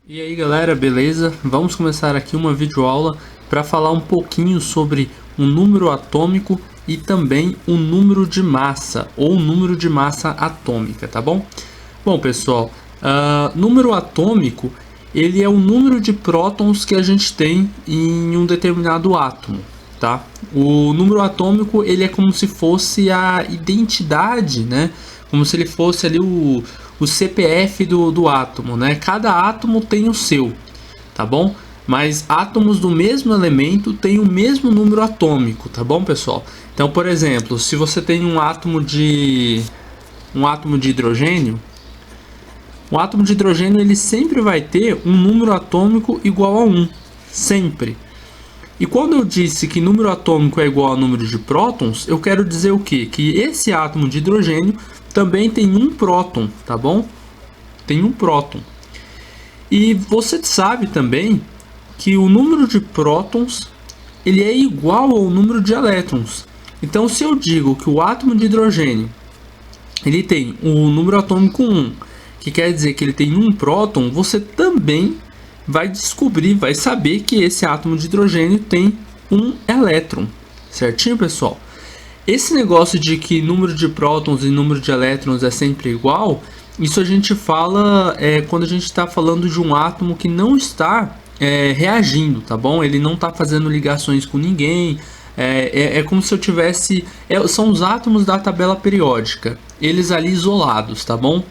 E aí galera, beleza? Vamos começar aqui uma videoaula para falar um pouquinho sobre um número atômico e também um número de massa ou número de massa atômica, tá bom? Bom pessoal, número atômico ele é o número de prótons que a gente tem em um determinado átomo, tá? O número atômico ele é como se fosse a identidade, né? Como se ele fosse ali o CPF do átomo, né? Cada átomo tem o seu, tá bom? Mas átomos do mesmo elemento têm o mesmo número atômico, tá bom, pessoal? Então, por exemplo, se você tem um átomo de hidrogênio, o átomo de hidrogênio ele sempre vai ter um número atômico igual a 1, sempre. E quando eu disse que número atômico é igual ao número de prótons, eu quero dizer o quê? Que esse átomo de hidrogênio também tem um próton, tá bom? Tem um próton. E você sabe também que o número de prótons ele é igual ao número de elétrons. Então, se eu digo que o átomo de hidrogênio ele tem o número atômico 1, que quer dizer que ele tem um próton, você também vai descobrir, vai saber que esse átomo de hidrogênio tem um elétron, certinho, pessoal? Esse negócio de que número de prótons e número de elétrons é sempre igual, isso a gente fala quando a gente está falando de um átomo que não está reagindo, tá bom? Ele não está fazendo ligações com ninguém, é como se eu tivesse... são os átomos da tabela periódica, eles ali isolados, tá bom?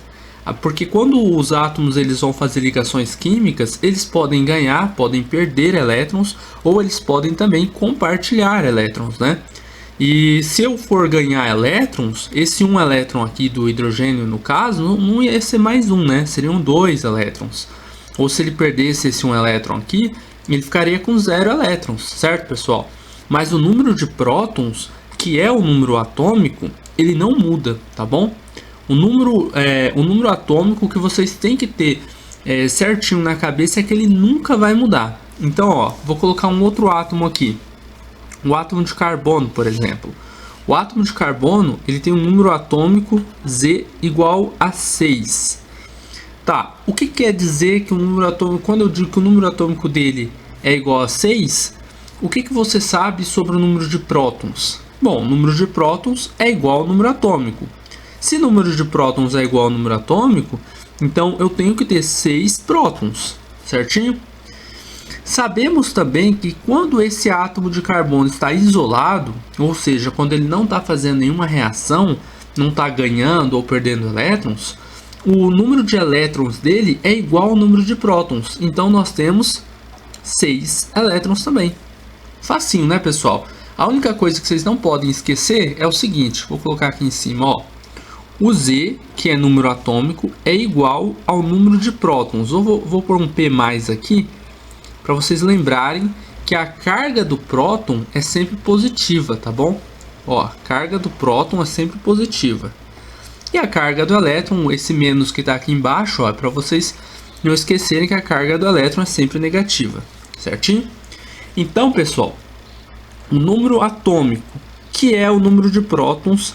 Porque quando os átomos eles vão fazer ligações químicas, eles podem ganhar, podem perder elétrons, ou eles podem também compartilhar elétrons, né? E se eu for ganhar elétrons, esse um elétron aqui do hidrogênio, no caso, não ia ser mais um, né? Seriam 2 elétrons. Ou se ele perdesse esse um elétron aqui, ele ficaria com 0 elétrons, certo, pessoal? Mas o número de prótons, que é o número atômico, ele não muda, tá bom? O número atômico que vocês têm que ter certinho na cabeça é que ele nunca vai mudar. Então, ó, vou colocar um outro átomo aqui. O átomo de carbono, por exemplo. O átomo de carbono ele tem um número atômico Z igual a 6. Tá, o que quer dizer que o número atômico, quando eu digo que o número atômico dele é igual a 6, o que você sabe sobre o número de prótons? Bom, o número de prótons é igual ao número atômico. Se o número de prótons é igual ao número atômico, então eu tenho que ter 6 prótons, certinho? Sabemos também que quando esse átomo de carbono está isolado, ou seja, quando ele não está fazendo nenhuma reação, não está ganhando ou perdendo elétrons, o número de elétrons dele é igual ao número de prótons. Então nós temos 6 elétrons também. Facinho, né, pessoal? A única coisa que vocês não podem esquecer é o seguinte, vou colocar aqui em cima, ó. O Z, que é número atômico, é igual ao número de prótons. Eu vou pôr um P mais aqui, para vocês lembrarem que a carga do próton é sempre positiva, tá bom? Ó, a carga do próton é sempre positiva. E a carga do elétron, esse menos que está aqui embaixo, ó, é para vocês não esquecerem que a carga do elétron é sempre negativa, certinho? Então, pessoal, o número atômico, que é o número de prótons,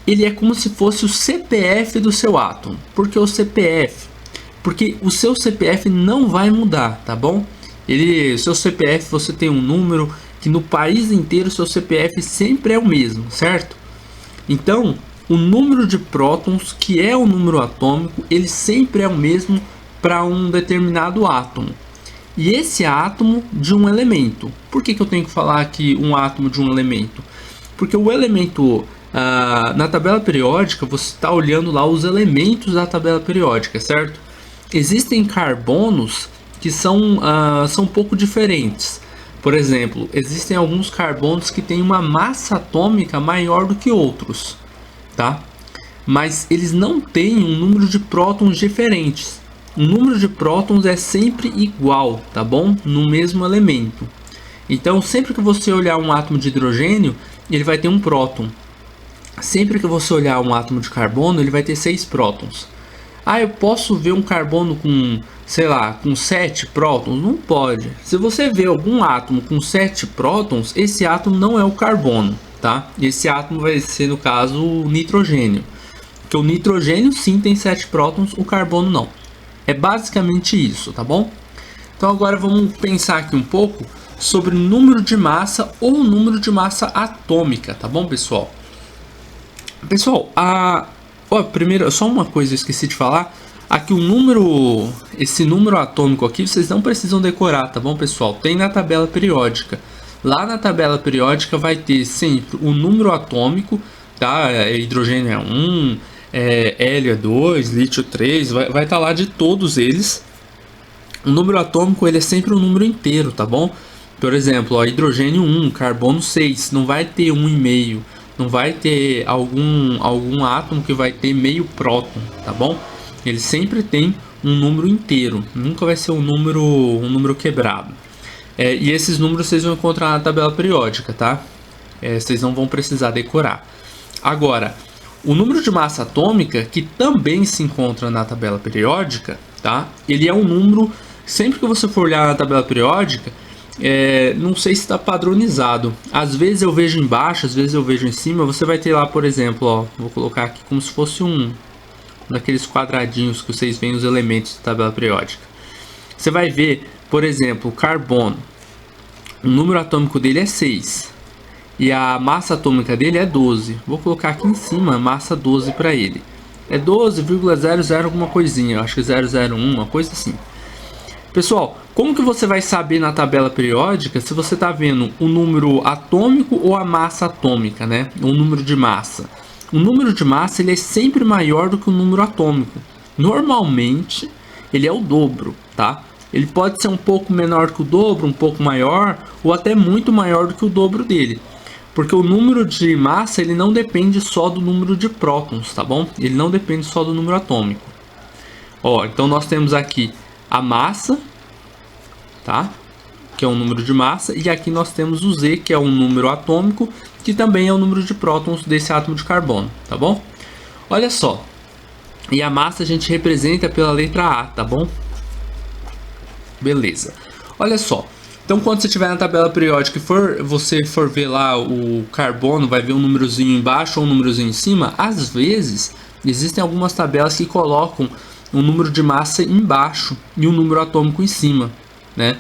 ele é como se fosse o CPF do seu átomo. Por que o CPF? Porque o seu CPF não vai mudar, tá bom? Seu CPF, você tem um número que no país inteiro seu CPF sempre é o mesmo, certo? Então, o número de prótons, que é o número atômico, ele sempre é o mesmo para um determinado átomo. E esse átomo de um elemento. Por que eu tenho que falar aqui um átomo de um elemento? Porque o elemento... na tabela periódica, você está olhando lá os elementos da tabela periódica, certo? Existem carbonos que são um pouco diferentes. Por exemplo, existem alguns carbonos que têm uma massa atômica maior do que outros, tá? Mas eles não têm um número de prótons diferentes. O número de prótons é sempre igual, tá bom? No mesmo elemento. Então, sempre que você olhar um átomo de hidrogênio, ele vai ter um próton. Sempre que você olhar um átomo de carbono, ele vai ter 6 prótons. Ah, eu posso ver um carbono com, sei lá, com 7 prótons? Não pode. Se você vê algum átomo com 7 prótons, esse átomo não é o carbono, tá? Esse átomo vai ser, no caso, o nitrogênio. Porque o nitrogênio sim tem 7 prótons, o carbono não. É basicamente isso, tá bom? Então agora vamos pensar aqui um pouco sobre número de massa ou número de massa atômica, tá bom, pessoal? Pessoal, primeiro, só uma coisa eu esqueci de falar. Aqui esse número atômico aqui, vocês não precisam decorar, tá bom, pessoal? Tem na tabela periódica. Lá na tabela periódica vai ter sempre o número atômico, tá? Hidrogênio é 1, hélio é 2, lítio 3, vai estar lá de todos eles. O número atômico ele é sempre um número inteiro, tá bom? Por exemplo, ó, hidrogênio 1, carbono 6, não vai ter 1,5, não vai ter algum átomo que vai ter meio próton, tá bom? Ele sempre tem um número inteiro, nunca vai ser um número quebrado. E esses números vocês vão encontrar na tabela periódica, tá? Vocês não vão precisar decorar. Agora, o número de massa atômica, que também se encontra na tabela periódica, tá? Ele é um número, sempre que você for olhar na tabela periódica, não sei se está padronizado. Às vezes eu vejo embaixo, às vezes eu vejo em cima. Você vai ter lá, por exemplo, ó, vou colocar aqui como se fosse um daqueles quadradinhos que vocês veem os elementos da tabela periódica. Você vai ver, por exemplo, o carbono. O número atômico dele é 6 e a massa atômica dele é 12. Vou colocar aqui em cima massa 12 para ele. É 12,00 alguma coisinha, acho que 001, uma coisa assim. Pessoal, como que você vai saber na tabela periódica se você está vendo o número atômico ou a massa atômica, né? O número de massa. O número de massa ele é sempre maior do que o número atômico. Normalmente ele é o dobro, tá? Ele pode ser um pouco menor que o dobro, um pouco maior, ou até muito maior do que o dobro dele. Porque o número de massa ele não depende só do número de prótons, tá bom? Ele não depende só do número atômico. Ó, então nós temos aqui a massa, tá? Que é um número de massa, e aqui nós temos o Z, que é um número atômico, que também é o número de prótons desse átomo de carbono, tá bom? Olha só, e a massa a gente representa pela letra A, tá bom? Beleza. Olha só, então quando você estiver na tabela periódica e você for ver lá o carbono, vai ver um númerozinho embaixo ou um númerozinho em cima. Às vezes, existem algumas tabelas que colocam um número de massa embaixo e um número atômico em cima, né?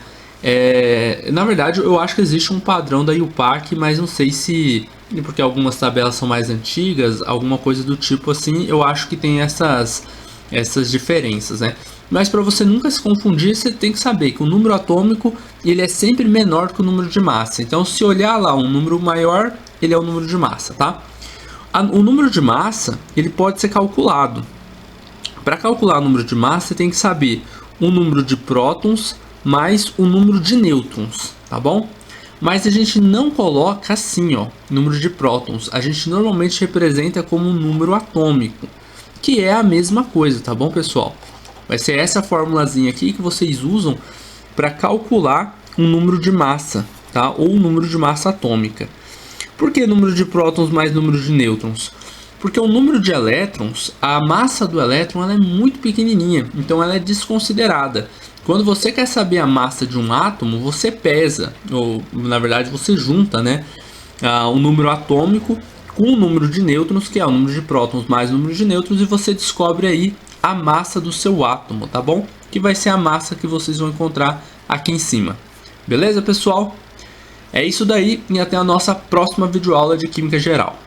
Na verdade, eu acho que existe um padrão da IUPAC, mas não sei se... Porque algumas tabelas são mais antigas, alguma coisa do tipo assim, eu acho que tem essas diferenças, né? Mas para você nunca se confundir, você tem que saber que o número atômico ele é sempre menor que o número de massa. Então, se olhar lá um número maior, ele é o número de massa, tá? O número de massa, ele pode ser calculado. Para calcular o número de massa, você tem que saber o número de prótons mais o número de nêutrons, tá bom? Mas a gente não coloca assim, ó, número de prótons. A gente normalmente representa como um número atômico, que é a mesma coisa, tá bom, pessoal? Vai ser essa formulazinha aqui que vocês usam para calcular um número de massa, tá? Ou um número de massa atômica. Por que número de prótons mais número de nêutrons? Porque o número de elétrons, a massa do elétron ela é muito pequenininha, então ela é desconsiderada. Quando você quer saber a massa de um átomo, você pesa, ou na verdade você junta, né, o número atômico com o número de nêutrons, que é o número de prótons mais o número de nêutrons, e você descobre aí a massa do seu átomo, tá bom? Que vai ser a massa que vocês vão encontrar aqui em cima. Beleza, pessoal? É isso daí e até a nossa próxima videoaula de Química Geral.